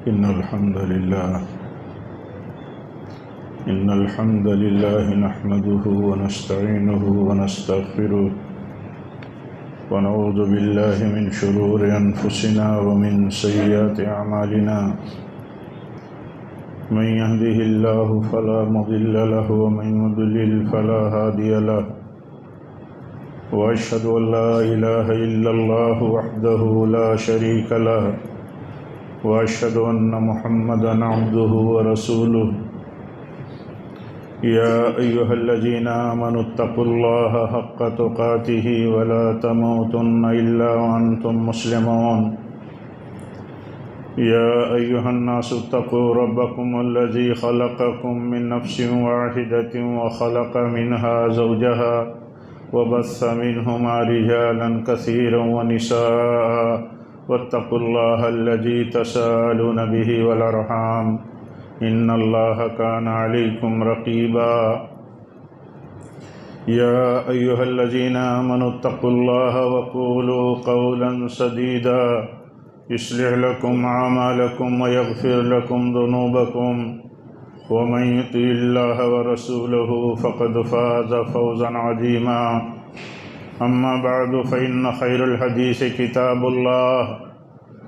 إن الحمد لله نحمده ونستعينه ونستغفره ونعوذ بالله من شرور أنفسنا ومن سيئات أعمالنا من يهده الله فلا مضل له ومن يضلل فلا هادي له وأشهد أن لا إله إلا الله وحده لا شريك له وأشهد أن محمدًا عبده ورسوله يا أيها الذين آمنوا اتقوا الله حق تقاته ولا تموتن إلا وأنتم مسلمون يا أيها الناس اتقوا ربكم الذي خلقكم من نفس واحدة وخلق منها زوجها وبث منهما رجالا كثيرا ونساء واتقوا الله الذي تساءلون به والأرحام إن الله كان عليكم رقيبا يا أيها الذين آمنوا اتقوا الله وقولوا قولا سديدا يصلح لكم أعمالكم ويغفر لكم ذنوبكم ومن يطع الله ورسوله فقد فاز فوزا عظيما أما بعد فإن خير الحديث كتاب الله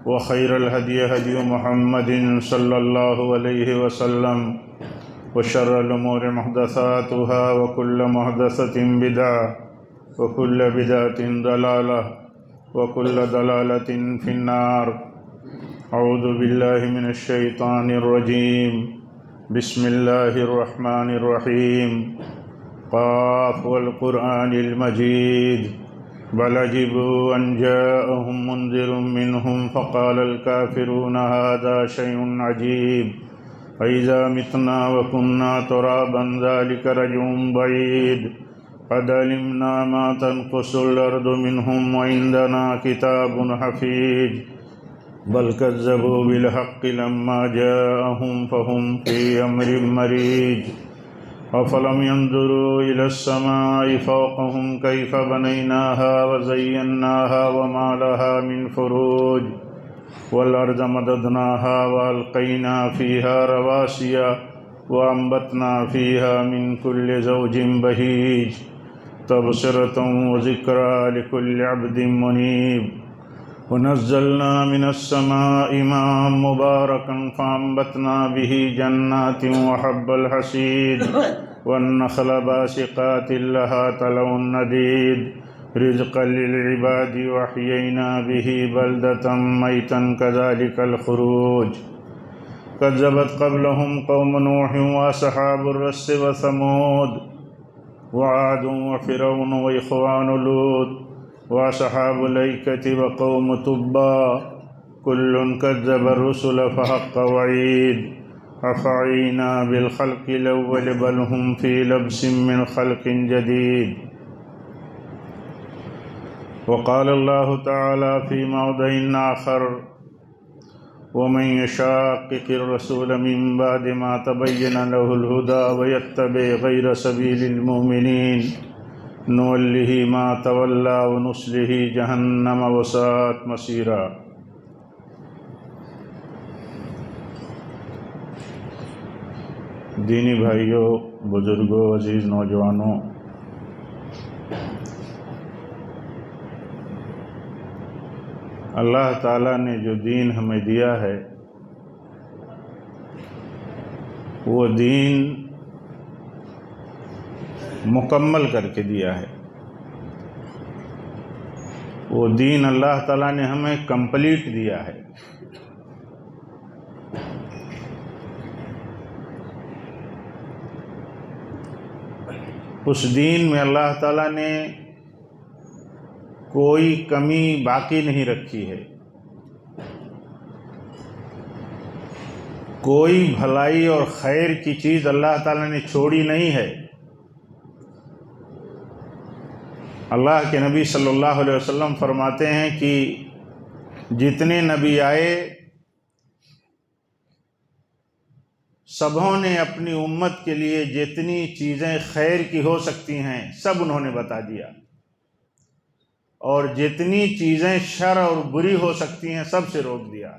وخير الهدي هدي محمد صلى الله عليه وسلم وشر الأمور محدثاتها وكل محدثة بدعة وكل بدعة ضلالة وكل ضلالة في النار أعوذ بالله من الشيطان الرجيم بسم الله الرحمن الرحيم قاف والقرآن المجيد بل عجبوا أن جاءهم منذر منهم فقال الكافرون هذا شيء عجيب أإذا متنا وكنا ترابا ذلك رجع بعيد قد علمنا ما تنقص الأرض منهم وعندنا كتاب حفيظ بل كذبوا بالحق لما جاءهم فهم في أمر مريج أفلم ينظروا إلى السماء فوقهم كيف بنيناها وزيناها وما لها من فروج والأرض مددناها وألقينا فيها رواسي وأنبتنا فيها من كل زوج بهيج تبصرة وذكرى لكل عبد منيب ونزلنا من السماء ماء مباركا فأنبتنا به جنات وحب الحصيد والنخل باسقات لها طلع نضيد رزقا للعباد وأحيينا به بلدة ميتا كذلك الخروج كذبت قبلهم قوم نوح وأصحاب الرس وثمود وعاد وفرعون وإخوان لوط وأصحاب الأيكة وقوم تبا كل كذب الرسل فحق وعيد أفعينا بالخلق الأول بل هم في لبس من خلق جديد وقال الله تعالى في موضع آخر ومن يشاقق الرسول من بعد ما تبين له الهدى ويتبع غير سبيل المؤمنين نوله ما تولى ونصله جہنم وساءت مصیرا۔ دینی بھائیوں، بزرگوں، عزیز نوجوانوں، اللہ تعالیٰ نے جو دین ہمیں دیا ہے وہ دین مکمل کر کے دیا ہے۔ وہ دین اللہ تعالیٰ نے ہمیں کمپلیٹ دیا ہے۔ اس دین میں اللہ تعالیٰ نے کوئی کمی باقی نہیں رکھی ہے، کوئی بھلائی اور خیر کی چیز اللہ تعالیٰ نے چھوڑی نہیں ہے۔ اللہ کے نبی صلی اللہ علیہ وسلم فرماتے ہیں کہ جتنے نبی آئے سبوں نے اپنی امت کے لیے جتنی چیزیں خیر کی ہو سکتی ہیں سب انہوں نے بتا دیا، اور جتنی چیزیں شر اور بری ہو سکتی ہیں سب سے روک دیا۔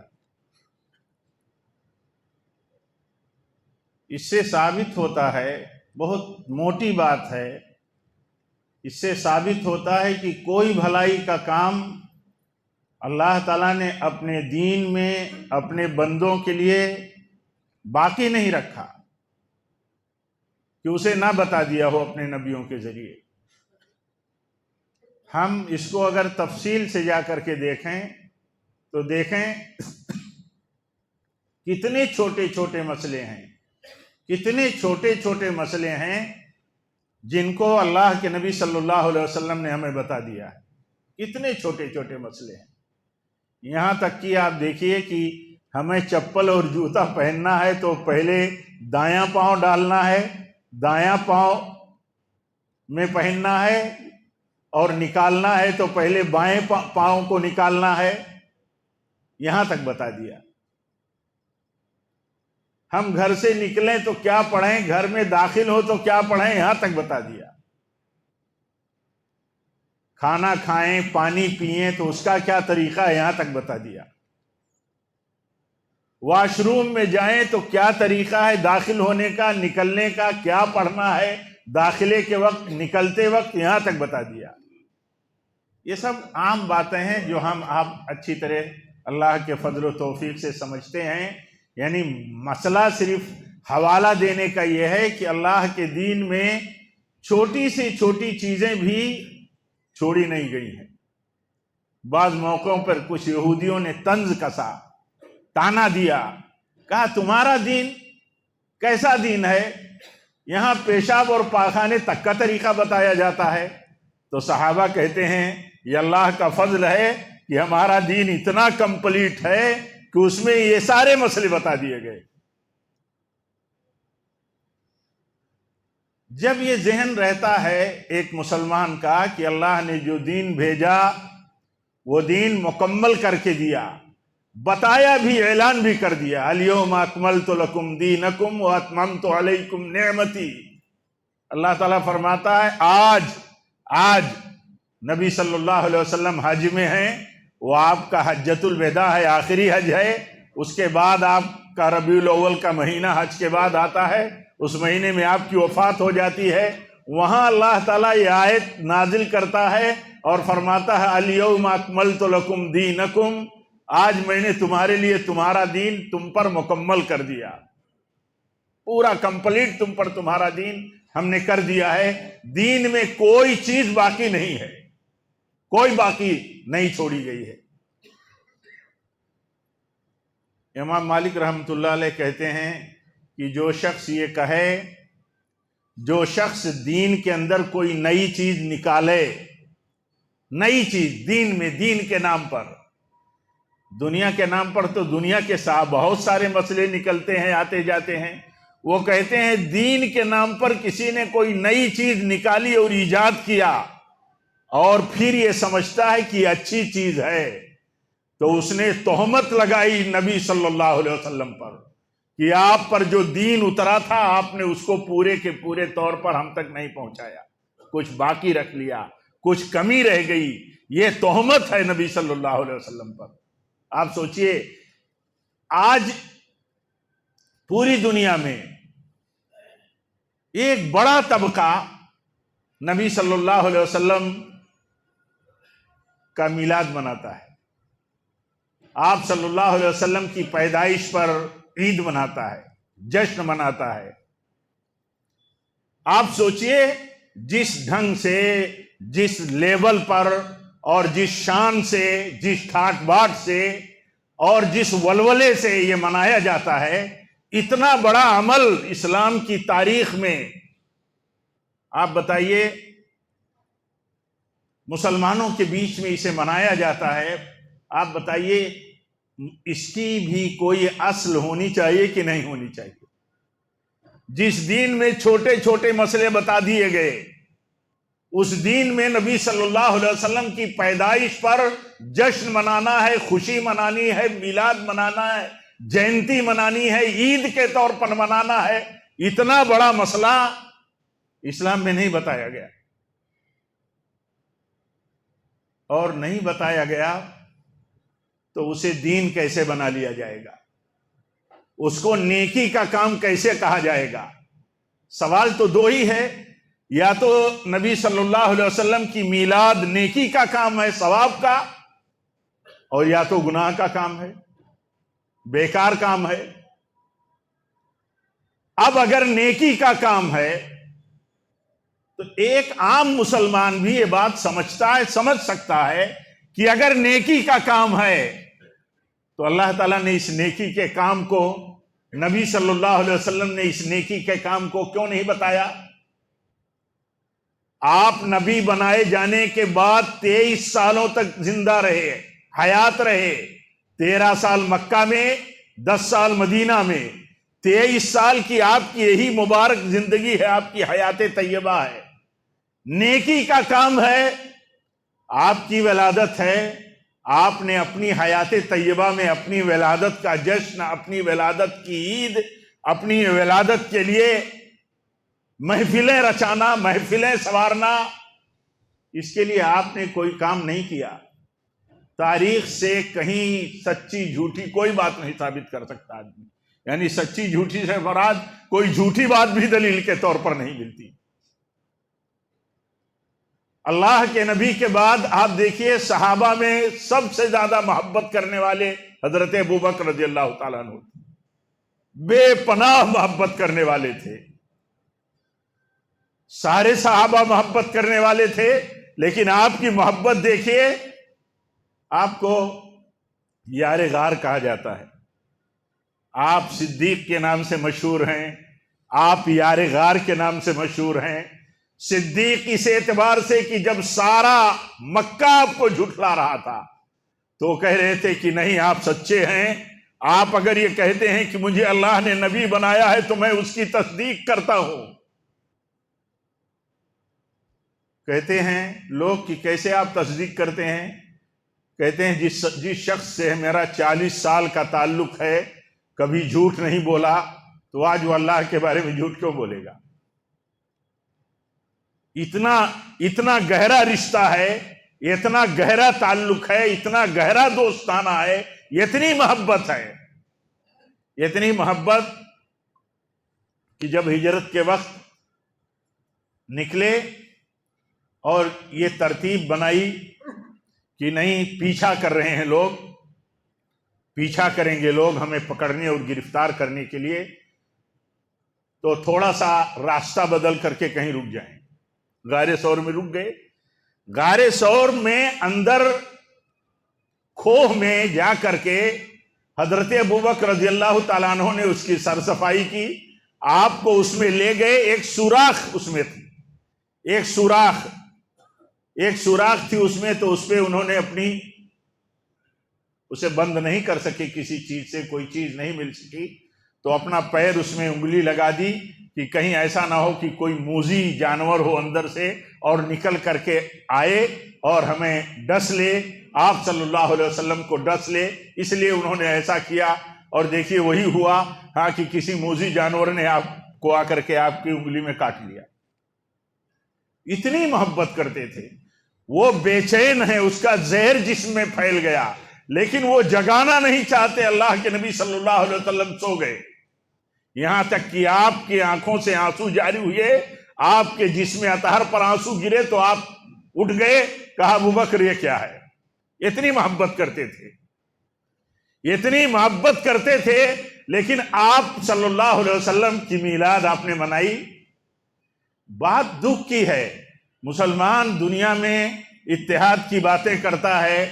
اس سے ثابت ہوتا ہے، بہت موٹی بات ہے، اس سے ثابت ہوتا ہے کہ کوئی بھلائی کا کام اللہ تعالیٰ نے اپنے دین میں اپنے بندوں کے لیے باقی نہیں رکھا کہ اسے نہ بتا دیا ہو اپنے نبیوں کے ذریعے۔ ہم اس کو اگر تفصیل سے جا کر کے دیکھیں تو دیکھیں کتنے چھوٹے چھوٹے مسئلے ہیں، کتنے چھوٹے چھوٹے مسئلے ہیں جن کو اللہ کے نبی صلی اللہ علیہ وسلم نے ہمیں بتا دیا ہے۔ کتنے چھوٹے چھوٹے مسئلے ہیں، یہاں تک کہ آپ دیکھیے کہ ہمیں چپل اور جوتا پہننا ہے تو پہلے دایاں پاؤں ڈالنا ہے، دایاں پاؤں میں پہننا ہے، اور نکالنا ہے تو پہلے بائیں پاؤں کو نکالنا ہے، یہاں تک بتا دیا۔ ہم گھر سے نکلیں تو کیا پڑھیں، گھر میں داخل ہو تو کیا پڑھیں، یہاں تک بتا دیا۔ کھانا کھائیں، پانی پئیں تو اس کا کیا طریقہ ہے، یہاں تک بتا دیا۔ واش روم میں جائیں تو کیا طریقہ ہے داخل ہونے کا، نکلنے کا، کیا پڑھنا ہے داخلے کے وقت، نکلتے وقت، یہاں تک بتا دیا۔ یہ سب عام باتیں ہیں جو آپ اچھی طرح اللہ کے فضل و توفیق سے سمجھتے ہیں۔ یعنی مسئلہ صرف حوالہ دینے کا یہ ہے کہ اللہ کے دین میں چھوٹی سے چھوٹی چیزیں بھی چھوڑی نہیں گئی ہیں۔ بعض موقعوں پر کچھ یہودیوں نے طنز کسا، تانا دیا، کہا تمہارا دین کیسا دین ہے، یہاں پیشاب اور پاخانے تک کا طریقہ بتایا جاتا ہے۔ تو صحابہ کہتے ہیں یہ اللہ کا فضل ہے کہ ہمارا دین اتنا کمپلیٹ ہے کہ اس میں یہ سارے مسئلے بتا دیے گئے۔ جب یہ ذہن رہتا ہے ایک مسلمان کا کہ اللہ نے جو دین بھیجا وہ دین مکمل کر کے دیا، بتایا بھی، اعلان بھی کر دیا، الیوم اکملت لکم دینکم واتممت علیکم نعمتی۔ اللہ تعالیٰ فرماتا ہے آج نبی صلی اللہ علیہ وسلم حج میں ہیں، وہ آپ کا حجۃ الوداع ہے، آخری حج ہے، اس کے بعد آپ کا ربیع الاول کا مہینہ حج کے بعد آتا ہے، اس مہینے میں آپ کی وفات ہو جاتی ہے۔ وہاں اللہ تعالیٰ یہ آیت نازل کرتا ہے اور فرماتا ہے الیوم اکملت لکم دینکم، آج میں نے تمہارے لیے تمہارا دین تم پر مکمل کر دیا، پورا کمپلیٹ تم پر تمہارا دین ہم نے کر دیا ہے۔ دین میں کوئی چیز باقی نہیں ہے، کوئی باقی نہیں چھوڑی گئی ہے۔ امام مالک رحمۃ اللہ علیہ کہتے ہیں کہ جو شخص یہ کہے، جو شخص دین کے اندر کوئی نئی چیز نکالے، نئی چیز دین میں، دین کے نام پر، دنیا کے نام پر تو دنیا کے بہت سارے مسئلے نکلتے ہیں، آتے جاتے ہیں، وہ کہتے ہیں دین کے نام پر کسی نے کوئی نئی چیز نکالی اور ایجاد کیا اور پھر یہ سمجھتا ہے کہ یہ اچھی چیز ہے، تو اس نے تہمت لگائی نبی صلی اللہ علیہ وسلم پر کہ آپ پر جو دین اترا تھا آپ نے اس کو پورے کے پورے طور پر ہم تک نہیں پہنچایا، کچھ باقی رکھ لیا، کچھ کمی رہ گئی۔ یہ تہمت ہے نبی صلی اللہ علیہ وسلم پر۔ آپ سوچئے آج پوری دنیا میں ایک بڑا طبقہ نبی صلی اللہ علیہ وسلم کا میلاد مناتا ہے، آپ صلی اللہ علیہ وسلم کی پیدائش پر عید مناتا ہے، جشن مناتا ہے۔ آپ سوچئے جس ڈھنگ سے، جس لیول پر اور جس شان سے، جس ٹھاٹ باٹ سے اور جس ولولے سے یہ منایا جاتا ہے، اتنا بڑا عمل اسلام کی تاریخ میں، آپ بتائیے مسلمانوں کے بیچ میں اسے منایا جاتا ہے، آپ بتائیے اس کی بھی کوئی اصل ہونی چاہیے کہ نہیں ہونی چاہیے؟ جس دین میں چھوٹے چھوٹے مسئلے بتا دیے گئے، اس دین میں نبی صلی اللہ علیہ وسلم کی پیدائش پر جشن منانا ہے، خوشی منانی ہے، میلاد منانا ہے، جینتی منانی ہے، عید کے طور پر منانا ہے، اتنا بڑا مسئلہ اسلام میں نہیں بتایا گیا۔ اور نہیں بتایا گیا تو اسے دین کیسے بنا لیا جائے گا؟ اس کو نیکی کا کام کیسے کہا جائے گا؟ سوال تو دو ہی ہے، یا تو نبی صلی اللہ علیہ وسلم کی میلاد نیکی کا کام ہے، ثواب کا، اور یا تو گناہ کا کام ہے، بیکار کام ہے۔ اب اگر نیکی کا کام ہے تو ایک عام مسلمان بھی یہ بات سمجھ سکتا ہے کہ اگر نیکی کا کام ہے تو اللہ تعالیٰ نے اس نیکی کے کام کو، نبی صلی اللہ علیہ وسلم نے اس نیکی کے کام کو کیوں نہیں بتایا؟ آپ نبی بنائے جانے کے بعد 23 سالوں تک زندہ رہے، حیات رہے، 13 سال مکہ میں، 10 سال مدینہ میں، 23 سال کی آپ کی یہی مبارک زندگی ہے، آپ کی حیات طیبہ ہے، نیکی کا کام ہے، آپ کی ولادت ہے، آپ نے اپنی حیات طیبہ میں اپنی ولادت کا جشن، اپنی ولادت کی عید، اپنی ولادت کے لیے محفلیں رچانا، محفلیں سنوارنا، اس کے لیے آپ نے کوئی کام نہیں کیا۔ تاریخ سے کہیں سچی جھوٹی کوئی بات نہیں ثابت کر سکتا آدمی، یعنی سچی جھوٹی سے مراد کوئی جھوٹی بات بھی دلیل کے طور پر نہیں ملتی۔ اللہ کے نبی کے بعد آپ دیکھیے صحابہ میں سب سے زیادہ محبت کرنے والے حضرت ابوبکر رضی اللہ تعالیٰ عنہ، بے پناہ محبت کرنے والے تھے۔ سارے صحابہ محبت کرنے والے تھے، لیکن آپ کی محبت دیکھیے، آپ کو یار غار کہا جاتا ہے، آپ صدیق کے نام سے مشہور ہیں، آپ یار غار کے نام سے مشہور ہیں۔ صدیق اس اعتبار سے کہ جب سارا مکہ آپ کو جھٹلا رہا تھا تو کہہ رہے تھے کہ نہیں، آپ سچے ہیں، آپ اگر یہ کہتے ہیں کہ مجھے اللہ نے نبی بنایا ہے تو میں اس کی تصدیق کرتا ہوں۔ کہتے ہیں لوگ کہ کیسے آپ تصدیق کرتے ہیں؟ کہتے ہیں جس شخص سے میرا 40 سال کا تعلق ہے، کبھی جھوٹ نہیں بولا، تو آج وہ اللہ کے بارے میں جھوٹ کیوں بولے گا؟ اتنا گہرا رشتہ ہے، اتنا گہرا تعلق ہے، اتنا گہرا دوستانہ ہے، اتنی محبت ہے، اتنی محبت کہ جب ہجرت کے وقت نکلے اور یہ ترتیب بنائی کہ نہیں، پیچھا کر رہے ہیں لوگ، پیچھا کریں گے لوگ ہمیں پکڑنے اور گرفتار کرنے کے لیے، تو تھوڑا سا راستہ بدل کر کے کہیں رک جائیں۔ غار ثور میں رک گئے۔ غار ثور میں اندر کھوہ میں جا کر کے حضرت ابوبکر رضی اللہ تعالیٰ عنہ نے اس کی سر صفائی کی، آپ کو اس میں لے گئے، ایک سوراخ اس میں تھی، ایک سوراخ تھی اس میں، تو اس پہ انہوں نے اسے بند نہیں کر سکے، کسی چیز سے کوئی چیز نہیں مل سکی، تو اپنا پیر اس میں انگلی لگا دی کہ کہیں ایسا نہ ہو کہ کوئی موذی جانور ہو اندر سے اور نکل کر کے آئے اور ہمیں ڈس لے، آپ صلی اللہ علیہ وسلم کو ڈس لے، اس لیے انہوں نے ایسا کیا۔ اور دیکھیے وہی ہوا، ہاں، کہ کسی موذی جانور نے آپ کو آ کر کے آپ کی انگلی میں کاٹ لیا۔ اتنی محبت کرتے تھے، وہ بے چین ہے، اس کا زہر جسم میں پھیل گیا، لیکن وہ جگانا نہیں چاہتے۔ اللہ کے نبی صلی اللہ علیہ وسلم سو گئے، یہاں تک کہ آپ کی آنکھوں سے آنسو جاری ہوئے، آپ کے جسم اطہر پر آنسو گرے تو آپ اٹھ گئے، کہا ابوبکر یہ کیا ہے؟ اتنی محبت کرتے تھے، اتنی محبت کرتے تھے، لیکن آپ صلی اللہ علیہ وسلم کی میلاد آپ نے منائی۔ بات دکھ کی ہے، مسلمان دنیا میں اتحاد کی باتیں کرتا ہے،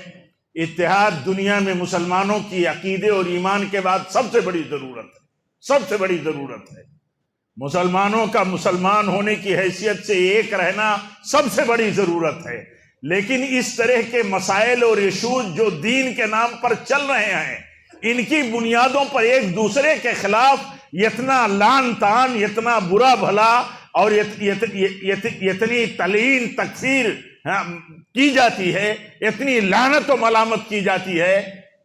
اتحاد دنیا میں مسلمانوں کی عقیدے اور ایمان کے بعد سب سے بڑی ضرورت ہے، سب سے بڑی ضرورت ہے۔ مسلمانوں کا مسلمان ہونے کی حیثیت سے ایک رہنا سب سے بڑی ضرورت ہے، لیکن اس طرح کے مسائل اور ایشوز جو دین کے نام پر چل رہے ہیں، ان کی بنیادوں پر ایک دوسرے کے خلاف اتنا لعن طعن، اتنا برا بھلا اور اتنی تلعین تکفیر کی جاتی ہے، اتنی لعنت و ملامت کی جاتی ہے،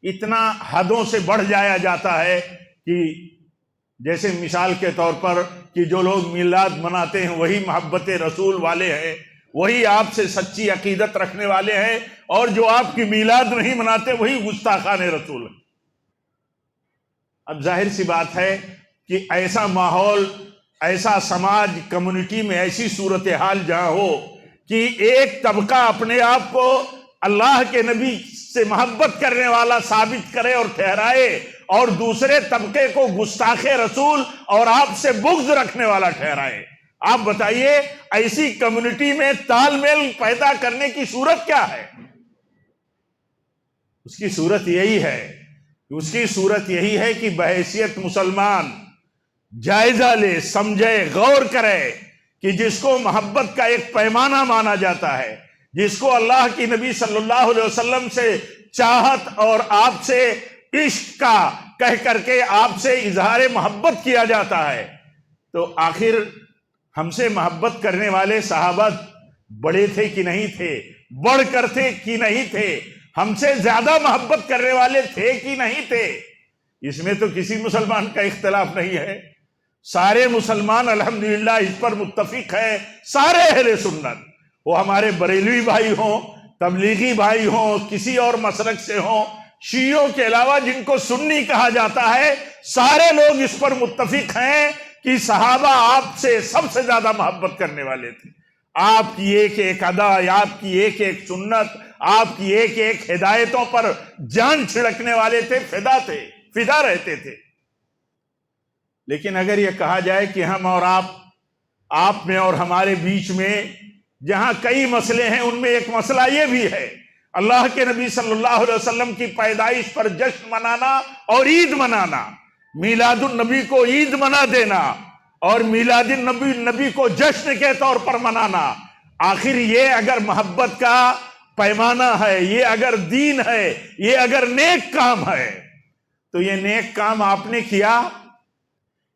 اتنا حدوں سے بڑھ جایا جاتا ہے کہ جیسے مثال کے طور پر کہ جو لوگ میلاد مناتے ہیں وہی محبت رسول والے ہیں، وہی آپ سے سچی عقیدت رکھنے والے ہیں، اور جو آپ کی میلاد نہیں مناتے وہی گستاخان رسول ہیں۔ اب ظاہر سی بات ہے کہ ایسا ماحول، ایسا سماج، کمیونٹی میں ایسی صورتحال جہاں ہو کہ ایک طبقہ اپنے آپ کو اللہ کے نبی سے محبت کرنے والا ثابت کرے اور ٹھہرائے، اور دوسرے طبقے کو گستاخ رسول اور آپ سے بغض رکھنے والا ٹھہرائے، آپ بتائیے ایسی کمیونٹی میں تال میل پیدا کرنے کی صورت کیا ہے؟ اس کی صورت یہی ہے کہ بحیثیت مسلمان جائزہ لے، سمجھے، غور کرے کہ جس کو محبت کا ایک پیمانہ مانا جاتا ہے، جس کو اللہ کی نبی صلی اللہ علیہ وسلم سے چاہت اور آپ سے عشق کا کہہ کر کے آپ سے اظہار محبت کیا جاتا ہے، تو آخر ہم سے محبت کرنے والے صحابہ بڑے تھے کہ نہیں تھے؟ بڑھ کر تھے کہ نہیں تھے؟ ہم سے زیادہ محبت کرنے والے تھے کہ نہیں تھے؟ اس میں تو کسی مسلمان کا اختلاف نہیں ہے، سارے مسلمان الحمدللہ اس پر متفق ہے، سارے اہل سنت، وہ ہمارے بریلوی بھائی ہوں، تبلیغی بھائی ہوں، کسی اور مسلک سے ہوں، شیعوں کے علاوہ جن کو سنی کہا جاتا ہے، سارے لوگ اس پر متفق ہیں کہ صحابہ آپ سے سب سے زیادہ محبت کرنے والے تھے، آپ کی ایک ایک ادا، آپ کی ایک ایک سنت، آپ کی ایک ایک ہدایتوں پر جان چھڑکنے والے تھے، فدا رہتے تھے۔ لیکن اگر یہ کہا جائے کہ ہم اور آپ میں اور ہمارے بیچ میں جہاں کئی مسئلے ہیں، ان میں ایک مسئلہ یہ بھی ہے، اللہ کے نبی صلی اللہ علیہ وسلم کی پیدائش پر جشن منانا اور عید منانا، میلاد النبی کو عید منا دینا اور میلاد النبی کو جشن کے طور پر منانا، آخر یہ اگر محبت کا پیمانہ ہے، یہ اگر دین ہے، یہ اگر نیک کام ہے، تو یہ نیک کام آپ نے کیا،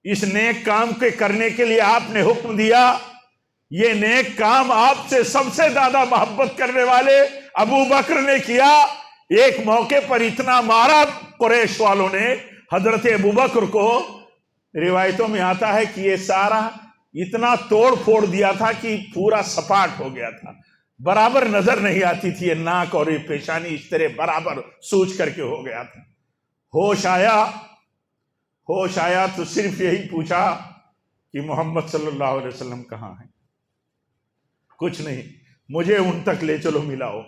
اس نیک کام کے کرنے کے لیے آپ نے حکم دیا، یہ نیک کام آپ سے سب سے زیادہ محبت کرنے والے ابو بکر نے کیا۔ ایک موقع پر اتنا مارا قریش والوں نے حضرت ابو بکر کو، روایتوں میں آتا ہے کہ یہ سارا اتنا توڑ پھوڑ دیا تھا کہ پورا سپاٹ ہو گیا تھا، برابر نظر نہیں آتی تھی، یہ ناک اور یہ پیشانی اس طرح برابر سوچ کر کے ہو گیا تھا۔ ہوش آیا تو صرف یہی پوچھا کہ محمد صلی اللہ علیہ وسلم کہاں ہیں؟ کچھ نہیں، مجھے ان تک لے چلو، ملاؤ۔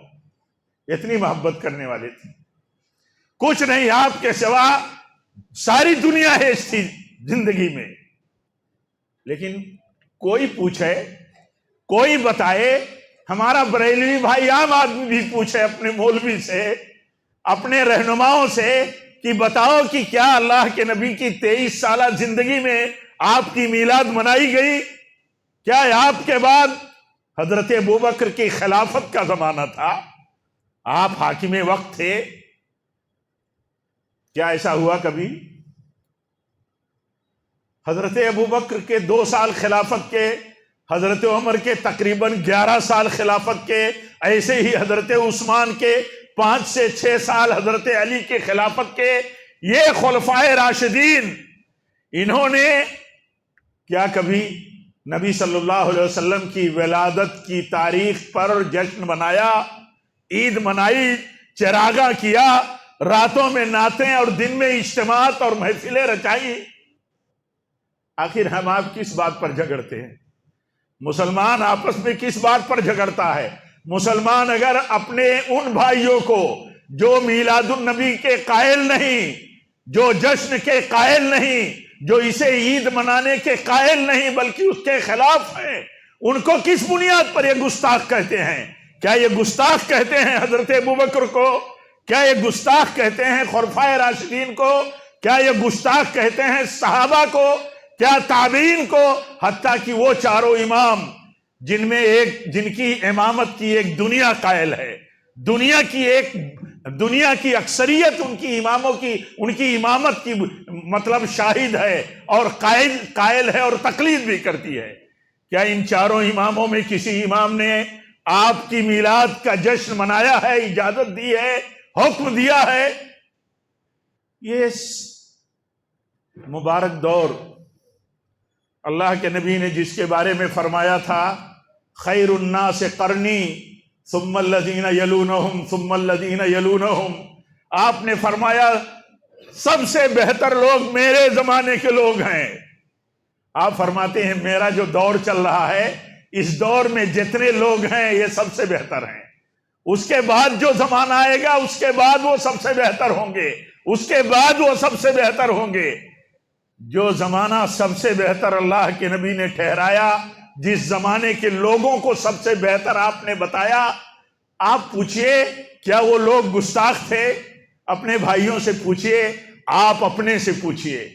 اتنی محبت کرنے والے تھے، کچھ نہیں آپ کے سوا، ساری دنیا ہے اس کی زندگی میں۔ لیکن کوئی پوچھے، کوئی بتائے، ہمارا بریلوی بھائی عام آدمی بھی پوچھے اپنے مولوی سے، اپنے رہنماؤں سے کہ بتاؤ کہ کیا اللہ کے نبی کی 23 سالہ زندگی میں آپ کی میلاد منائی گئی؟ کیا آپ کے بعد حضرت ابوبکر کی خلافت کا زمانہ تھا، آپ حاکم وقت تھے، کیا ایسا ہوا کبھی؟ حضرت ابوبکر کے 2 سال خلافت کے، حضرت عمر کے تقریباً 11 سال خلافت کے، ایسے ہی حضرت عثمان کے 5 سے 6 سال، حضرت علی کے خلافت کے، یہ خلفائے راشدین، انہوں نے کیا کبھی نبی صلی اللہ علیہ وسلم کی ولادت کی تاریخ پر جشن منایا، عید منائی، چراغاں کیا، راتوں میں نعتیں اور دن میں اجتماعات اور محفلیں رچائی؟ آخر ہم آپ کس بات پر جھگڑتے ہیں؟ مسلمان آپس میں کس بات پر جھگڑتا ہے؟ مسلمان اگر اپنے ان بھائیوں کو جو میلاد النبی کے قائل نہیں، جو جشن کے قائل نہیں، جو اسے عید منانے کے قائل نہیں بلکہ اس کے خلاف ہیں، ان کو کس بنیاد پر یہ گستاخ کہتے ہیں؟ کیا یہ گستاخ کہتے ہیں حضرت ابوبکر کو؟ کیا یہ گستاخ کہتے ہیں خلفائے راشدین کو؟ کیا یہ گستاخ کہتے ہیں صحابہ کو؟ کیا تابعین کو؟ حتیٰ کہ وہ چاروں امام جن کی امامت کی ایک دنیا قائل ہے، دنیا کی اکثریت ان کی اماموں کی، ان کی امامت کی مطلب شاہد ہے اور قائل ہے اور تقلید بھی کرتی ہے، کیا ان چاروں اماموں میں کسی امام نے آپ کی میلاد کا جشن منایا ہے، اجازت دی ہے، حکم دیا ہے؟ یہ مبارک دور اللہ کے نبی نے جس کے بارے میں فرمایا تھا، خیر الناس قرنی ثم الذین یلونہم ثم الذین یلونہم، آپ نے فرمایا سب سے بہتر لوگ میرے زمانے کے لوگ ہیں. آپ فرماتے ہیں میرا جو دور چل رہا ہے اس دور میں جتنے لوگ ہیں یہ سب سے بہتر ہیں. اس کے بعد جو زمانہ آئے گا اس کے بعد وہ سب سے بہتر ہوں گے، اس کے بعد وہ سب سے بہتر ہوں گے. جو زمانہ سب سے بہتر اللہ کے نبی نے ٹھہرایا، جس زمانے کے لوگوں کو سب سے بہتر آپ نے بتایا، آپ پوچھئے کیا وہ لوگ گستاخ تھے؟ اپنے بھائیوں سے پوچھئے، آپ اپنے سے پوچھئے،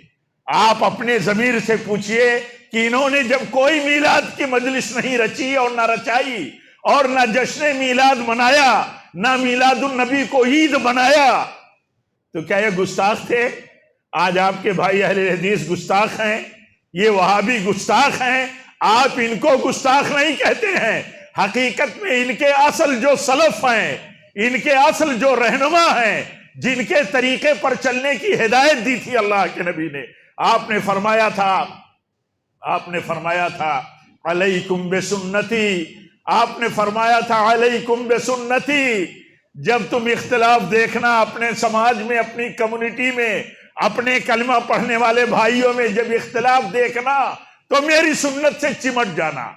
آپ اپنے ضمیر سے پوچھئے کہ انہوں نے جب کوئی میلاد کی مجلس نہیں رچی اور نہ رچائی اور نہ جشن میلاد منایا، نہ میلاد النبی کو عید بنایا، تو کیا یہ گستاخ تھے؟ آج آپ کے بھائی اہل حدیث گستاخ ہیں، یہ وہابی گستاخ ہیں، آپ ان کو گستاخ نہیں کہتے ہیں. حقیقت میں ان کے اصل جو سلف ہیں، ان کے اصل جو رہنما ہیں، جن کے طریقے پر چلنے کی ہدایت دی تھی اللہ کے نبی نے، آپ نے فرمایا تھا علیکم بسنتی، آپ نے فرمایا تھا علیکم بسنتی. جب تم اختلاف دیکھنا اپنے سماج میں، اپنی کمیونٹی میں، اپنے کلمہ پڑھنے والے بھائیوں میں جب اختلاف دیکھنا تو میری سنت سے چمٹ جانا،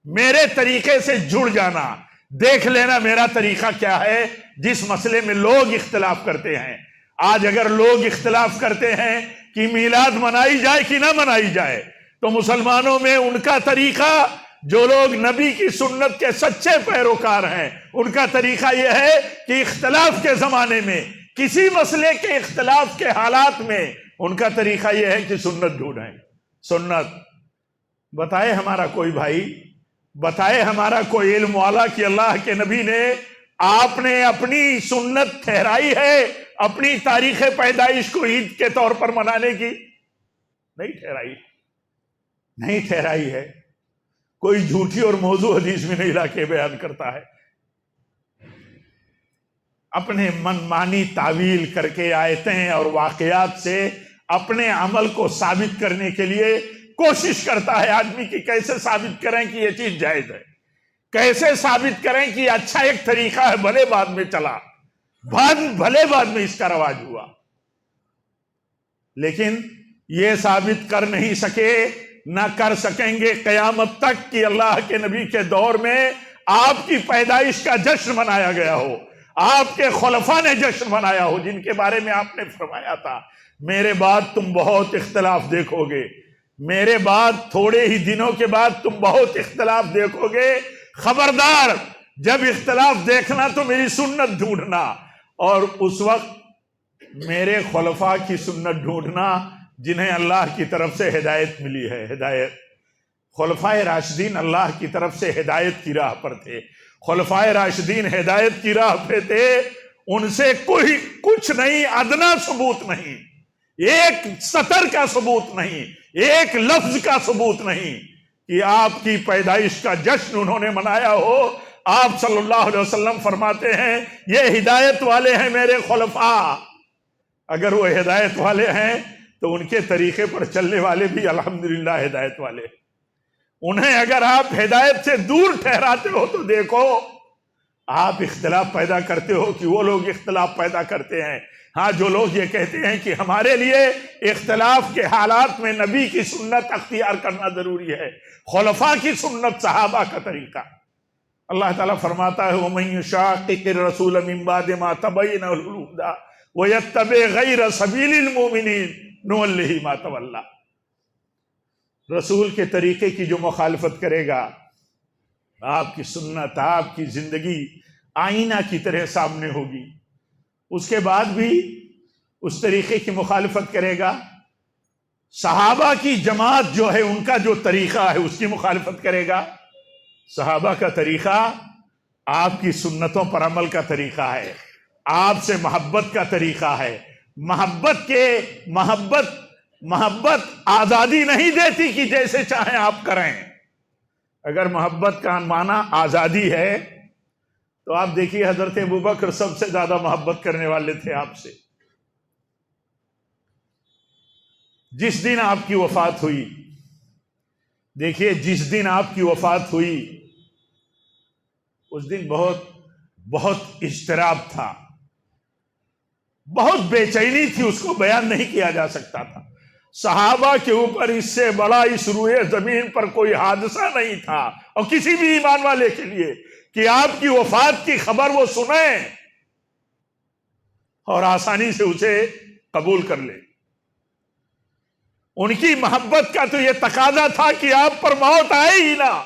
میرے طریقے سے جڑ جانا، دیکھ لینا میرا طریقہ کیا ہے. جس مسئلے میں لوگ اختلاف کرتے ہیں، آج اگر لوگ اختلاف کرتے ہیں کہ میلاد منائی جائے کہ نہ منائی جائے، تو مسلمانوں میں ان کا طریقہ، جو لوگ نبی کی سنت کے سچے پیروکار ہیں، ان کا طریقہ یہ ہے کہ اختلاف کے زمانے میں، کسی مسئلے کے اختلاف کے حالات میں، ان کا طریقہ یہ ہے کہ سنت ڈھونڈیں. سنت بتائے ہمارا کوئی بھائی، بتائے ہمارا کوئی علم والا کہ اللہ کے نبی نے، آپ نے اپنی سنت ٹھہرائی ہے اپنی تاریخ پیدائش کو عید کے طور پر منانے کی؟ نہیں ٹھہرائی ہے. کوئی جھوٹی اور موضوع حدیث میں نہیں لا کے بیان کرتا ہے. اپنے من مانی تعویل کر کے آیتیں اور واقعات سے اپنے عمل کو ثابت کرنے کے لیے کوشش کرتا ہے آدمی کہ کیسے ثابت کریں کہ یہ چیز جائز ہے، کیسے ثابت کریں کہ یہ اچھا ایک طریقہ ہے، بھلے بعد میں چلا، بھلے بعد میں اس کا رواج ہوا، لیکن یہ ثابت کر نہیں سکے، نہ کر سکیں گے قیامت تک کہ اللہ کے نبی کے دور میں آپ کی پیدائش کا جشن منایا گیا ہو، آپ کے خلفاء نے جشن منایا ہو، جن کے بارے میں آپ نے فرمایا تھا میرے بعد تم بہت اختلاف دیکھو گے، میرے بعد تھوڑے ہی دنوں کے بعد تم بہت اختلاف دیکھو گے، خبردار جب اختلاف دیکھنا تو میری سنت ڈھونڈنا، اور اس وقت میرے خلفاء کی سنت ڈھونڈنا جنہیں اللہ کی طرف سے ہدایت ملی ہے. ہدایت، خلفاء راشدین اللہ کی طرف سے ہدایت کی راہ پر تھے، خلفاء راشدین ہدایت کی راہ پہ تھے، ان سے کوئی کچھ نہیں، ادنا ثبوت نہیں، ایک سطر کا ثبوت نہیں، ایک لفظ کا ثبوت نہیں کہ آپ کی پیدائش کا جشن انہوں نے منایا ہو. آپ صلی اللہ علیہ وسلم فرماتے ہیں یہ ہدایت والے ہیں میرے خلفاء. اگر وہ ہدایت والے ہیں تو ان کے طریقے پر چلنے والے بھی الحمدللہ ہدایت والے. انہیں اگر آپ ہدایت سے دور ٹھہراتے ہو تو دیکھو آپ اختلاف پیدا کرتے ہو کہ وہ لوگ اختلاف پیدا کرتے ہیں. ہاں، جو لوگ یہ کہتے ہیں کہ ہمارے لیے اختلاف کے حالات میں نبی کی سنت اختیار کرنا ضروری ہے، خلفاء کی سنت، صحابہ کا طریقہ. اللہ تعالیٰ فرماتا ہے وَمَن يُشَاقِقِ الرَّسُولَ مِن بَعْدِ مَا تَبَيَّنَ لَهُ الْهُدَىٰ وَيَتَّبِعْ غَيْرَ سَبِيلِ الْمُؤْمِنِينَ نُوَلِّهِ مَا تَوَلَّىٰ. رسول کے طریقے کی جو مخالفت کرے گا، آپ کی سنت، آپ کی زندگی آئینہ کی طرح سامنے ہوگی، اس کے بعد بھی اس طریقے کی مخالفت کرے گا. صحابہ کی جماعت جو ہے، ان کا جو طریقہ ہے اس کی مخالفت کرے گا. صحابہ کا طریقہ آپ کی سنتوں پر عمل کا طریقہ ہے، آپ سے محبت کا طریقہ ہے. محبت آزادی نہیں دیتی کہ جیسے چاہیں آپ کریں. اگر محبت کا معنی آزادی ہے تو آپ دیکھیے حضرت ابوبکر سب سے زیادہ محبت کرنے والے تھے آپ سے. جس دن آپ کی وفات ہوئی، دیکھیے جس دن آپ کی وفات ہوئی اس دن بہت اضطراب تھا. بہت بے چینی تھی، اس کو بیان نہیں کیا جا سکتا تھا۔ صحابہ کے اوپر اس سے بڑا اس روئے زمین پر کوئی حادثہ نہیں تھا، اور کسی بھی ایمان والے کے لیے، کہ آپ کی وفات کی خبر وہ سنیں اور آسانی سے اسے قبول کر لیں۔ ان کی محبت کا تو یہ تقاضا تھا کہ آپ پر موت آئے ہی نہ۔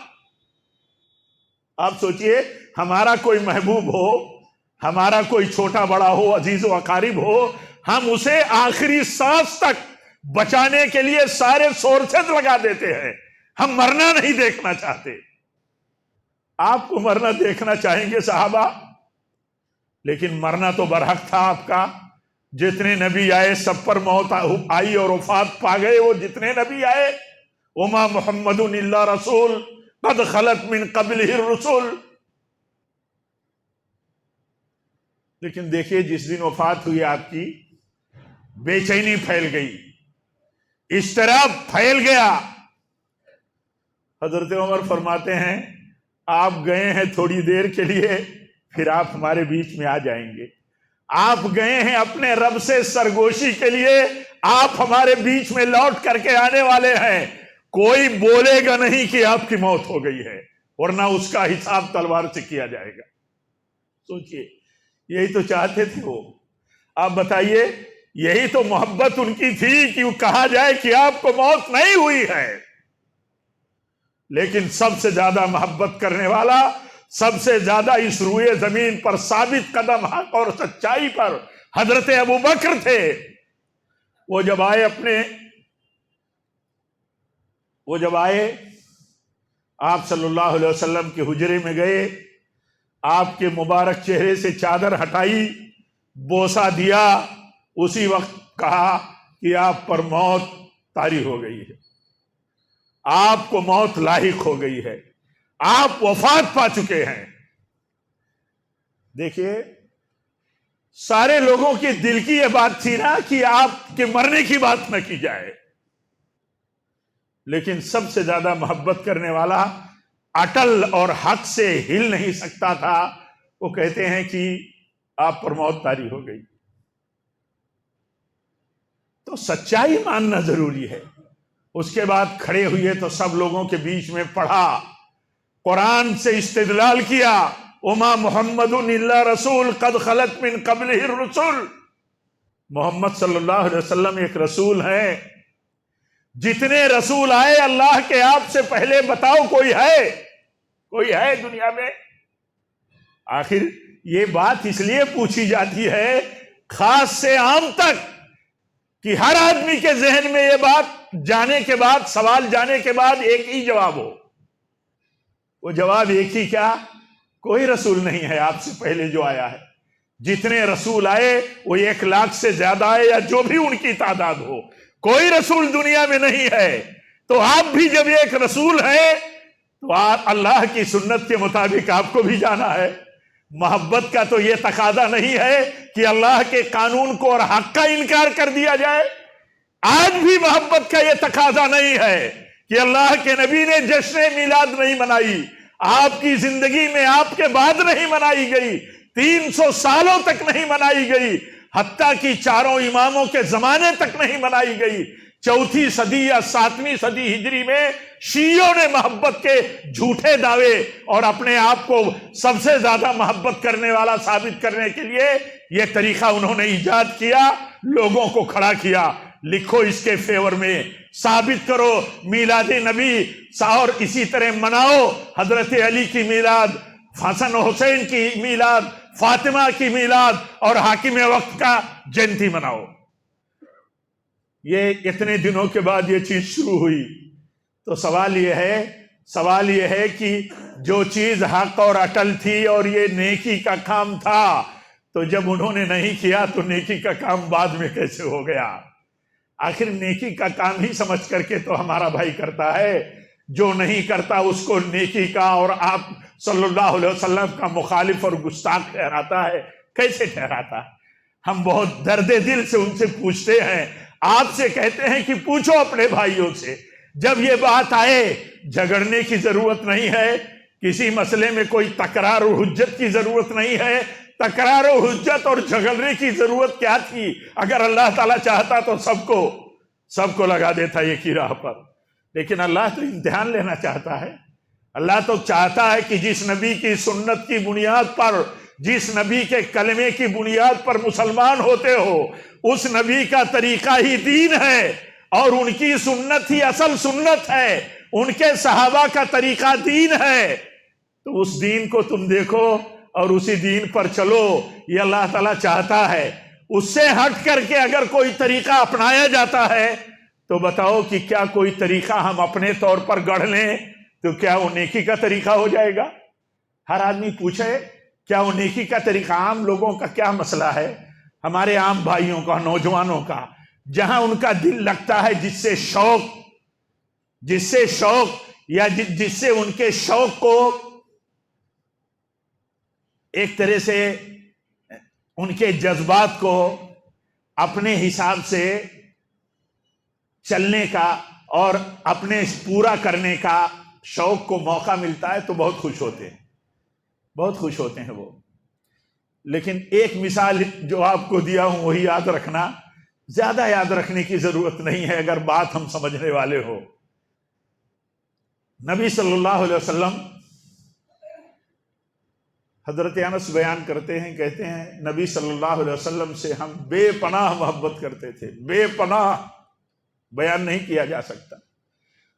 آپ سوچئے، ہمارا کوئی محبوب ہو، ہمارا کوئی چھوٹا بڑا ہو، عزیز و اقارب ہو، ہم اسے آخری سانس تک بچانے کے لیے سارے سورسز لگا دیتے ہیں، ہم مرنا نہیں دیکھنا چاہتے۔ آپ کو مرنا دیکھنا چاہیں گے صحابہ، لیکن مرنا تو برحق تھا آپ کا۔ جتنے نبی آئے سب پر موت آئی اور وفات پا گئے، وہ جتنے نبی آئے۔ وما محمد الا رسول قد خلت من قبلہ الرسل۔ لیکن دیکھیے، جس دن وفات ہوئی آپ کی، بے چینی پھیل گئی، اضطراب پھیل گیا۔ حضرت عمر فرماتے ہیں، آپ گئے ہیں تھوڑی دیر کے لیے، پھر آپ ہمارے بیچ میں آ جائیں گے۔ آپ گئے ہیں اپنے رب سے سرگوشی کے لیے، آپ ہمارے بیچ میں لوٹ کر کے آنے والے ہیں۔ کوئی بولے گا نہیں کہ آپ کی موت ہو گئی ہے، ورنہ اس کا حساب تلوار سے کیا جائے گا۔ سوچئے، یہی تو چاہتے تھے وہ۔ آپ بتائیے، یہی تو محبت ان کی تھی کہ وہ کہا جائے کہ آپ کو موت نہیں ہوئی ہے۔ لیکن سب سے زیادہ محبت کرنے والا، سب سے زیادہ اس روئے زمین پر ثابت قدم حق اور سچائی پر حضرت ابو بکر تھے۔ وہ جب آئے آپ صلی اللہ علیہ وسلم کے حجرے میں گئے، آپ کے مبارک چہرے سے چادر ہٹائی، بوسہ دیا، اسی وقت کہا کہ آپ پر موت طاری ہو گئی ہے، آپ کو موت لاحق ہو گئی ہے، آپ وفات پا چکے ہیں۔ دیکھیے، سارے لوگوں کے دل کی یہ بات تھی نا کہ آپ کے مرنے کی بات نہ کی جائے، لیکن سب سے زیادہ محبت کرنے والا اٹل اور حق سے ہل نہیں سکتا تھا، وہ کہتے ہیں کہ آپ پر موت طاری ہو گئی۔ تو سچائی ماننا ضروری ہے۔ اس کے بعد کھڑے ہوئے تو سب لوگوں کے بیچ میں پڑھا، قرآن سے استدلال کیا، وما محمد الا رسول قد خلت من قبلہ الرسل۔ محمد صلی اللہ علیہ وسلم ایک رسول ہیں۔ جتنے رسول آئے اللہ کے، آپ سے پہلے بتاؤ کوئی ہے دنیا میں؟ آخر یہ بات اس لیے پوچھی جاتی ہے، خاص سے عام تک، کہ ہر آدمی کے ذہن میں یہ بات جانے کے بعد، سوال جانے کے بعد ایک ہی جواب ہو۔ وہ جواب ایک ہی کیا؟ کوئی رسول نہیں ہے آپ سے پہلے جو آیا ہے۔ جتنے رسول آئے وہ 1,00,000 سے زیادہ آئے، یا جو بھی ان کی تعداد ہو، کوئی رسول دنیا میں نہیں ہے۔ تو آپ بھی جب ایک رسول ہیں تو اللہ کی سنت کے مطابق آپ کو بھی جانا ہے۔ محبت کا تو یہ تقاضا نہیں ہے کہ اللہ کے قانون کو اور حق کا انکار کر دیا جائے۔ آج بھی محبت کا یہ تقاضا نہیں ہے کہ اللہ کے نبی نے جشن میلاد نہیں منائی، آپ کی زندگی میں آپ کے بعد نہیں منائی گئی، 300 سالوں تک نہیں منائی گئی، حتیٰ کہ 4 اماموں کے زمانے تک نہیں منائی گئی۔ 4 صدی یا 7ویں صدی ہجری میں شیعوں نے محبت کے جھوٹے دعوے اور اپنے آپ کو سب سے زیادہ محبت کرنے والا ثابت کرنے کے لیے یہ طریقہ انہوں نے ایجاد کیا، لوگوں کو کھڑا کیا۔ لکھو اس کے فیور میں، ثابت کرو میلاد نبی، اور اسی طرح مناؤ حضرت علی کی میلاد، حسن حسین کی میلاد، فاطمہ کی میلاد، اور حاکم وقت کا جینتی مناؤ۔ یہ اتنے دنوں کے بعد یہ چیز شروع ہوئی، تو سوال یہ ہے کہ جو چیز حق اور اٹل تھی اور یہ نیکی کا کام تھا، تو جب انہوں نے نہیں کیا تو نیکی کا کام بعد میں کیسے ہو گیا؟ آخر نیکی کا کام ہی سمجھ کر کے تو ہمارا بھائی کرتا ہے، جو نہیں کرتا اس کو نیکی کا اور آپ صلی اللہ علیہ وسلم کا مخالف اور گستاخ ٹھہراتا ہے۔ کیسے ٹھہراتا ہے؟ ہم بہت درد دل سے ان سے پوچھتے ہیں، آپ سے کہتے ہیں کہ پوچھو اپنے بھائیوں سے۔ جب یہ بات آئے، جھگڑنے کی ضرورت نہیں ہے، کسی مسئلے میں کوئی تکرار اور حجت کی ضرورت نہیں ہے، تکرار و حجت اور جھگڑنے کی ضرورت کیا تھی؟ اگر اللہ تعالیٰ چاہتا تو سب کو لگا دیتا ایک ہی راہ پر، لیکن اللہ تو امتحان لینا چاہتا ہے۔ اللہ تو چاہتا ہے کہ جس نبی کی سنت کی بنیاد پر، جس نبی کے کلمے کی بنیاد پر مسلمان ہوتے ہو، اس نبی کا طریقہ ہی دین ہے، اور ان کی سنت ہی اصل سنت ہے، ان کے صحابہ کا طریقہ دین ہے۔ تو اس دین کو تم دیکھو اور اسی دین پر چلو، یہ اللہ تعالیٰ چاہتا ہے۔ اس سے ہٹ کر کے اگر کوئی طریقہ اپنایا جاتا ہے تو بتاؤ کہ کیا کوئی طریقہ ہم اپنے طور پر گڑھ لیں تو کیا وہ نیکی کا طریقہ ہو جائے گا؟ ہر آدمی پوچھے کیا وہ نیکی کا طریقہ؟ عام لوگوں کا کیا مسئلہ ہے، ہمارے عام بھائیوں کا، نوجوانوں کا، جہاں ان کا دل لگتا ہے، جس سے شوق یا جس سے ان کے شوق کو ایک طرح سے ان کے جذبات کو اپنے حساب سے چلنے کا اور اپنے پورا کرنے کا شوق کو موقع ملتا ہے تو بہت خوش ہوتے ہیں وہ۔ لیکن ایک مثال جو آپ کو دیا ہوں وہی یاد رکھنا، زیادہ یاد رکھنے کی ضرورت نہیں ہے اگر بات ہم سمجھنے والے ہو۔ نبی صلی اللہ علیہ وسلم، حضرت انس بیان کرتے ہیں، کہتے ہیں نبی صلی اللہ علیہ وسلم سے ہم بے پناہ محبت کرتے تھے، بے پناہ بیان نہیں کیا جا سکتا۔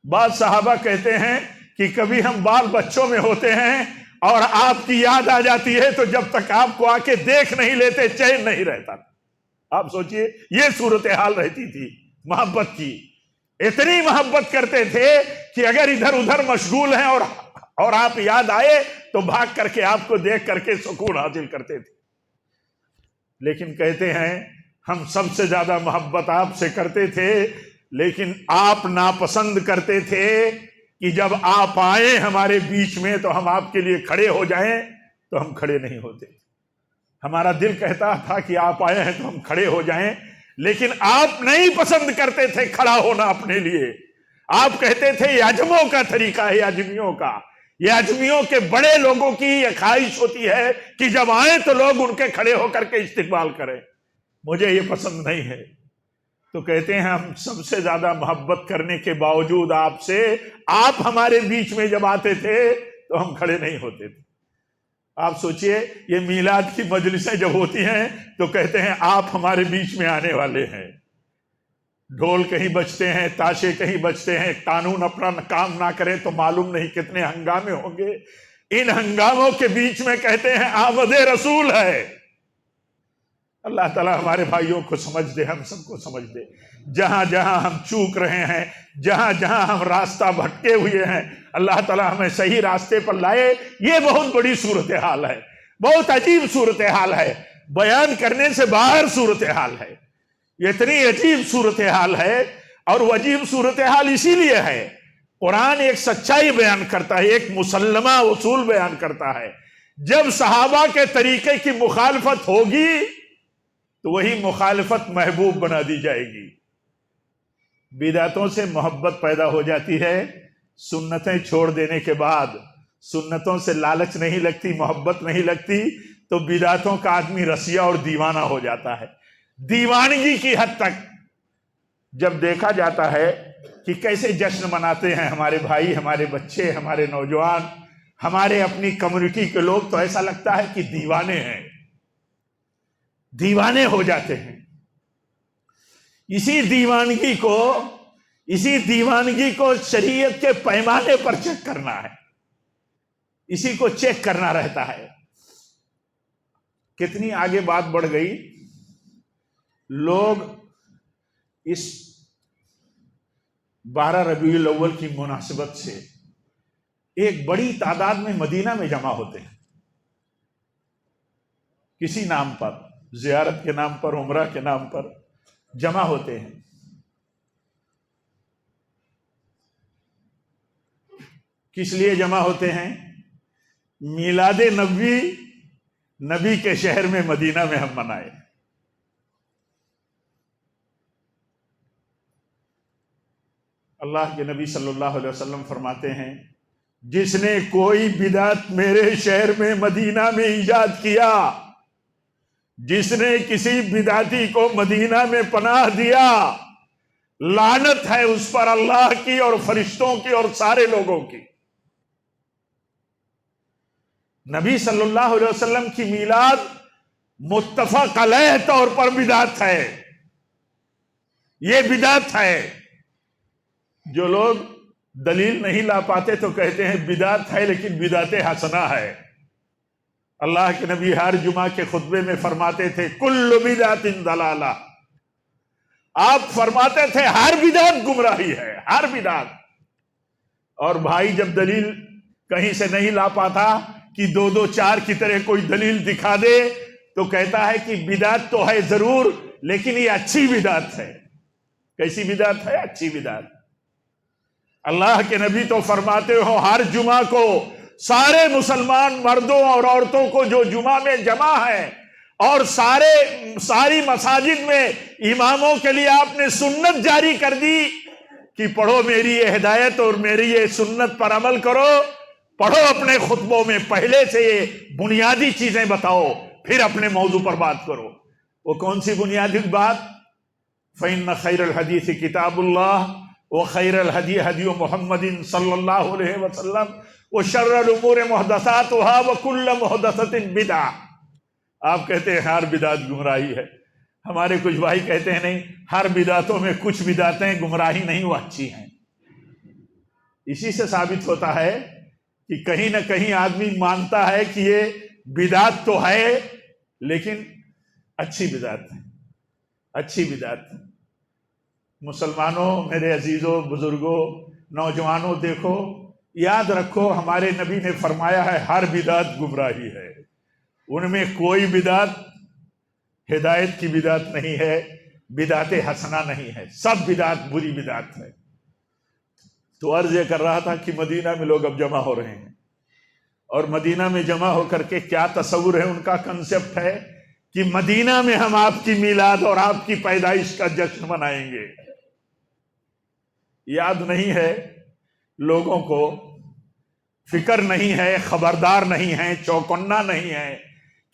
بعض صحابہ کہتے ہیں کہ کبھی ہم بال بچوں میں ہوتے ہیں اور آپ کی یاد آ جاتی ہے تو جب تک آپ کو آ کے دیکھ نہیں لیتے چین نہیں رہتا۔ آپ سوچئے یہ صورتحال رہتی تھی محبت کی، اتنی محبت کرتے تھے کہ اگر ادھر ادھر مشغول ہیں اور آپ یاد آئے تو بھاگ کر کے آپ کو دیکھ کر کے سکون حاصل کرتے تھے۔ لیکن کہتے ہیں ہم سب سے زیادہ محبت آپ سے کرتے تھے، لیکن آپ ناپسند کرتے تھے کہ جب آپ آئیں ہمارے بیچ میں تو ہم آپ کے لیے کھڑے ہو جائیں تو ہم کھڑے نہیں ہوتے۔ ہمارا دل کہتا تھا کہ آپ آئے ہیں تو ہم کھڑے ہو جائیں، لیکن آپ نہیں پسند کرتے تھے کھڑا ہونا اپنے لیے۔ آپ کہتے تھے یہ عجموں کا طریقہ ہے، اجمیوں کا، یہ اجمیوں کے بڑے لوگوں کی یہ خواہش ہوتی ہے کہ جب آئیں تو لوگ ان کے کھڑے ہو کر کے استقبال کریں، مجھے یہ پسند نہیں ہے۔ تو کہتے ہیں ہم سب سے زیادہ محبت کرنے کے باوجود آپ سے، آپ ہمارے بیچ میں جب آتے تھے تو ہم کھڑے نہیں ہوتے تھے۔ آپ سوچئے یہ میلاد کی مجلسیں جب ہوتی ہیں تو کہتے ہیں آپ ہمارے بیچ میں آنے والے ہیں، ڈھول کہیں بجتے ہیں، تاشے کہیں بجتے ہیں، قانون اپنا کام نہ کرے تو معلوم نہیں کتنے ہنگامے ہوں گے۔ ان ہنگاموں کے بیچ میں کہتے ہیں آمد رسول ہے۔ اللہ تعالیٰ ہمارے بھائیوں کو سمجھ دے، ہم سب کو سمجھ دے۔ جہاں جہاں ہم چوک رہے ہیں، جہاں جہاں ہم راستہ بھٹکے ہوئے ہیں، اللہ تعالیٰ ہمیں صحیح راستے پر لائے۔ یہ بہت بڑی صورتحال ہے، بہت عجیب صورتحال ہے، بیان کرنے سے باہر صورتحال ہے۔ یہ اتنی عجیب صورتحال ہے، اور وہ عجیب صورتحال اسی لیے ہے قرآن ایک سچائی بیان کرتا ہے، ایک مسلمہ اصول بیان کرتا ہے۔ جب صحابہ کے طریقے کی مخالفت ہوگی تو وہی مخالفت محبوب بنا دی جائے گی۔ بدعتوں سے محبت پیدا ہو جاتی ہے، سنتیں چھوڑ دینے کے بعد سنتوں سے لالچ نہیں لگتی، محبت نہیں لگتی، تو بدعتوں کا آدمی رسیہ اور دیوانہ ہو جاتا ہے۔ دیوانگی کی حد تک جب دیکھا جاتا ہے کہ کیسے جشن مناتے ہیں ہمارے بھائی، ہمارے بچے، ہمارے نوجوان، ہمارے اپنی کمیونٹی کے لوگ، تو ایسا لگتا ہے کہ دیوانے ہیں، دیوانے ہو جاتے ہیں۔ اسی دیوانگی کو شریعت کے پیمانے پر چیک کرنا ہے، اسی کو چیک کرنا رہتا ہے۔ کتنی آگے بات بڑھ گئی، لوگ اس 12 ربیع الاول کی مناسبت سے ایک بڑی تعداد میں مدینہ میں جمع ہوتے ہیں، کسی نام پر، زیارت کے نام پر، عمرہ کے نام پر جمع ہوتے ہیں۔ کس لیے جمع ہوتے ہیں؟ میلاد نبوی، نبی کے شہر میں مدینہ میں ہم منائے۔ اللہ کے نبی صلی اللہ علیہ وسلم فرماتے ہیں جس نے کوئی بدعت میرے شہر میں مدینہ میں ایجاد کیا جس نے کسی بدعتی کو مدینہ میں پناہ دیا، لعنت ہے اس پر اللہ کی اور فرشتوں کی اور سارے لوگوں کی۔ نبی صلی اللہ علیہ وسلم کی میلاد متفق علیہ طور پر بدعت ہے، یہ بدعت ہے۔ جو لوگ دلیل نہیں لا پاتے تو کہتے ہیں بدعت ہے، لیکن بدعت حسنہ ہے۔ اللہ کے نبی ہر جمعہ کے خطبے میں فرماتے تھے کل بدعت ضلالہ، آپ فرماتے تھے ہر بدعت گمراہی ہے، ہر بدعت۔ اور بھائی جب دلیل کہیں سے نہیں لا پاتا کہ دو دو چار کی طرح کوئی دلیل دکھا دے تو کہتا ہے کہ بدعت تو ہے ضرور، لیکن یہ اچھی بدعت ہے۔ کیسی بدعت ہے؟ اچھی بدعت۔ اللہ کے نبی تو فرماتے ہو ہر جمعہ کو سارے مسلمان مردوں اور عورتوں کو جو جمعہ میں جمع ہے اور ساری مساجد میں اماموں کے لیے آپ نے سنت جاری کر دی کہ پڑھو میری یہ ہدایت اور میری یہ سنت پر عمل کرو، پڑھو اپنے خطبوں میں پہلے سے یہ بنیادی چیزیں بتاؤ، پھر اپنے موضوع پر بات کرو۔ وہ کون سی بنیادی بات؟ فَإِنَّ خَيْرَ الْحَدِيثِ كِتَابُ اللَّهِ وَخَيْرَ الْهَدِيِ هَدْيُ مُحَمَّدٍ صلی اللہ علیہ وسلم وَشَرَّ الْأُمُورِ مُحْدَثَاتُهَا وَكُلَّ مُحْدَثَةٍ بِدْعَةٍ۔ آپ کہتے ہیں ہر بدعت گمراہی ہے، ہمارے کچھ بھائی کہتے ہیں نہیں، ہر بدعتوں میں کچھ بدعتیں گمراہی نہیں، وہ اچھی ہیں۔ اسی سے ثابت ہوتا ہے کہ کہیں نہ کہیں آدمی مانتا ہے کہ یہ بدعت تو ہے لیکن اچھی بدعت ہے، اچھی بدعت۔ مسلمانوں، میرے عزیزوں، بزرگوں، نوجوانوں، دیکھو، یاد رکھو ہمارے نبی نے فرمایا ہے ہر بدعت گمراہی ہے، ان میں کوئی بدعت ہدایت کی بدعت نہیں ہے، بدعت حسنہ نہیں ہے، سب بدعت بری بدعت ہے۔ تو عرض یہ کر رہا تھا کہ مدینہ میں لوگ اب جمع ہو رہے ہیں، اور مدینہ میں جمع ہو کر کے کیا تصور ہے، ان کا کنسپٹ ہے کہ مدینہ میں ہم آپ کی میلاد اور آپ کی پیدائش کا جشن منائیں گے۔ یاد نہیں ہے لوگوں کو، فکر نہیں ہے، خبردار نہیں ہے، چوکنا نہیں ہے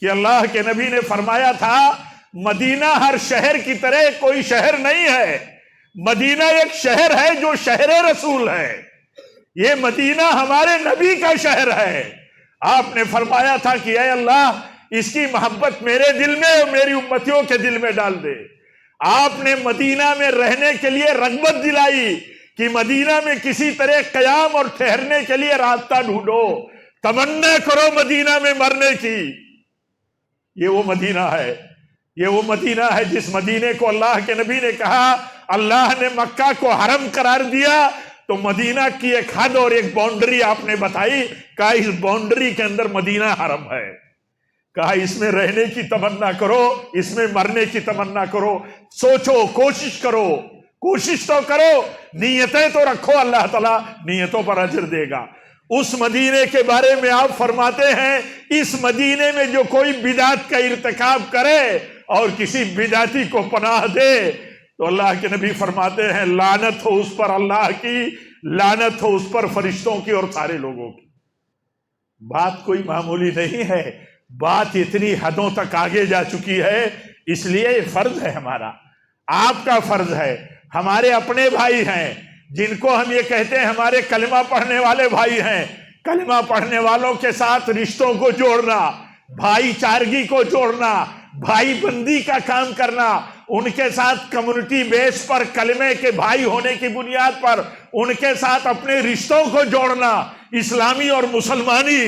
کہ اللہ کے نبی نے فرمایا تھا مدینہ ہر شہر کی طرح کوئی شہر نہیں ہے، مدینہ ایک شہر ہے جو شہر رسول ہے، یہ مدینہ ہمارے نبی کا شہر ہے۔ آپ نے فرمایا تھا کہ اے اللہ اس کی محبت میرے دل میں اور میری امتیوں کے دل میں ڈال دے۔ آپ نے مدینہ میں رہنے کے لیے رغبت دلائی کہ مدینہ میں کسی طرح قیام اور ٹھہرنے کے لیے راستہ ڈھونڈو، تمنا کرو مدینہ میں مرنے کی۔ یہ وہ مدینہ ہے، یہ وہ مدینہ ہے جس مدینے کو اللہ کے نبی نے کہا اللہ نے مکہ کو حرم قرار دیا تو مدینہ کی ایک حد اور ایک باؤنڈری آپ نے بتائی، کہا اس باؤنڈری کے اندر مدینہ حرم ہے، کہا اس میں رہنے کی تمنا کرو، اس میں مرنے کی تمنا کرو، سوچو، کوشش کرو، کوشش تو کرو، نیتیں تو رکھو، اللہ تعالیٰ نیتوں پر اجر دے گا۔ اس مدینے کے بارے میں آپ فرماتے ہیں اس مدینے میں جو کوئی بدعت کا ارتکاب کرے اور کسی بدعتی کو پناہ دے تو اللہ کے نبی فرماتے ہیں لعنت ہو اس پر اللہ کی، لعنت ہو اس پر فرشتوں کی اور سارے لوگوں کی۔ بات کوئی معمولی نہیں ہے، بات اتنی حدوں تک آگے جا چکی ہے، اس لیے یہ فرض ہے ہمارا، آپ کا فرض ہے، ہمارے اپنے بھائی ہیں جن کو ہم یہ کہتے ہیں ہمارے کلمہ پڑھنے والے بھائی ہیں، کلمہ پڑھنے والوں کے ساتھ رشتوں کو جوڑنا، بھائی چارگی کو جوڑنا، بھائی بندی کا کام کرنا، ان کے ساتھ کمیونٹی بیس پر کلمے کے بھائی ہونے کی بنیاد پر ان کے ساتھ اپنے رشتوں کو جوڑنا، اسلامی اور مسلمانی۔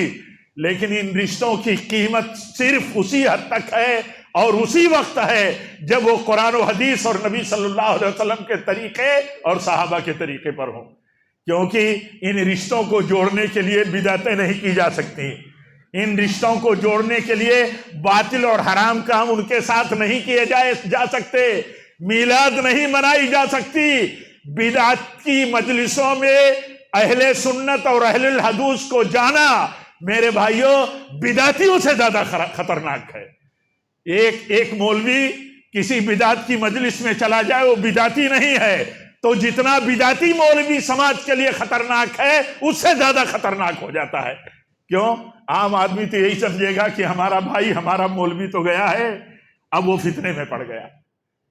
لیکن ان رشتوں کی قیمت صرف اسی حد تک ہے اور اسی وقت ہے جب وہ قرآن و حدیث اور نبی صلی اللہ علیہ وسلم کے طریقے اور صحابہ کے طریقے پر ہوں، کیونکہ ان رشتوں کو جوڑنے کے لیے بدعتیں نہیں کی جا سکتی، ان رشتوں کو جوڑنے کے لیے باطل اور حرام کام ان کے ساتھ نہیں کیے جا سکتے، میلاد نہیں منائی جا سکتی، بدعت کی مجلسوں میں اہل سنت اور اہل الحدیث کو جانا میرے بھائیوں بدعتیوں سے زیادہ خطرناک ہے۔ ایک مولوی کسی بدعت کی مجلس میں چلا جائے وہ بدعتی نہیں ہے، تو جتنا بدعتی مولوی سماج کے لیے خطرناک ہے اس سے زیادہ خطرناک ہو جاتا ہے۔ کیوں؟ عام آدمی تو یہی سمجھے گا کہ ہمارا بھائی، ہمارا مولوی تو گیا ہے، اب وہ فتنے میں پڑ گیا۔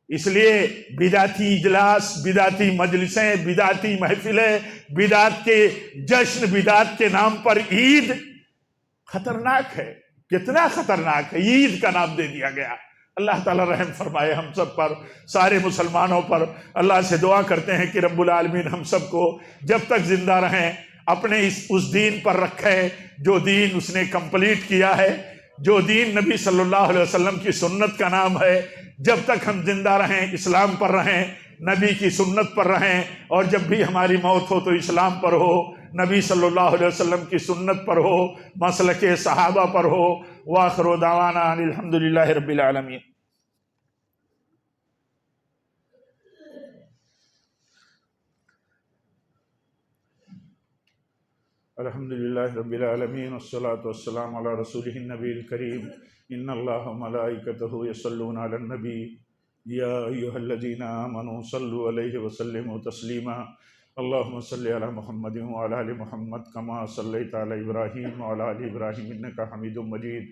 اس لیے بدعتی اجلاس، بدعتی مجلسیں، بدعتی محفلیں، بدعت کے جشن، بدعت کے نام پر عید خطرناک ہے۔ کتنا خطرناک ہے، عید کا نام دے دیا گیا۔ اللہ تعالیٰ رحم فرمائے ہم سب پر، سارے مسلمانوں پر۔ اللہ سے دعا کرتے ہیں کہ رب العالمین ہم سب کو جب تک زندہ رہیں اپنے اس دین پر رکھے جو دین اس نے کمپلیٹ کیا ہے، جو دین نبی صلی اللہ علیہ وسلم کی سنت کا نام ہے۔ جب تک ہم زندہ رہیں اسلام پر رہیں، نبی کی سنت پر رہیں، اور جب بھی ہماری موت ہو تو اسلام پر ہو، نبی صلی اللہ علیہ وسلم کی سنت پر ہو، مسلک صحابہ پر ہو۔ وآخر دعوانا ان الحمدللہ رب العالمین۔ الحمدللہ رب العالمین والصلاة والسلام علی رسولہ النبی الکریم۔ ان اللہ وملائکتہ یصلون علی النبی یا ایہا الذین آمنوا صلوا علیہ وسلموا تسلیما۔ اللہم صلی علی محمد وعلی آل محمد کما صلیت علی ابراہیم وعلی آل ابراہیم انک حمید مجید۔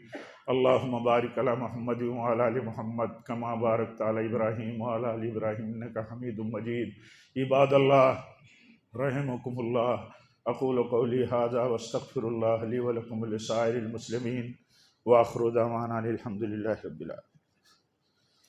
اللہم بارک علی محمد وعلی آل محمد کما بارکت علی ابراہیم وعلی آل ابراہیم انک حمید مجید۔ عباد اللہ رحمکم اللہ، اقول قولی ھذا واستغفر اللہ لی ولکم ولسائر المسلمین، وآخر دعوانا الحمدللہ رب العالمین۔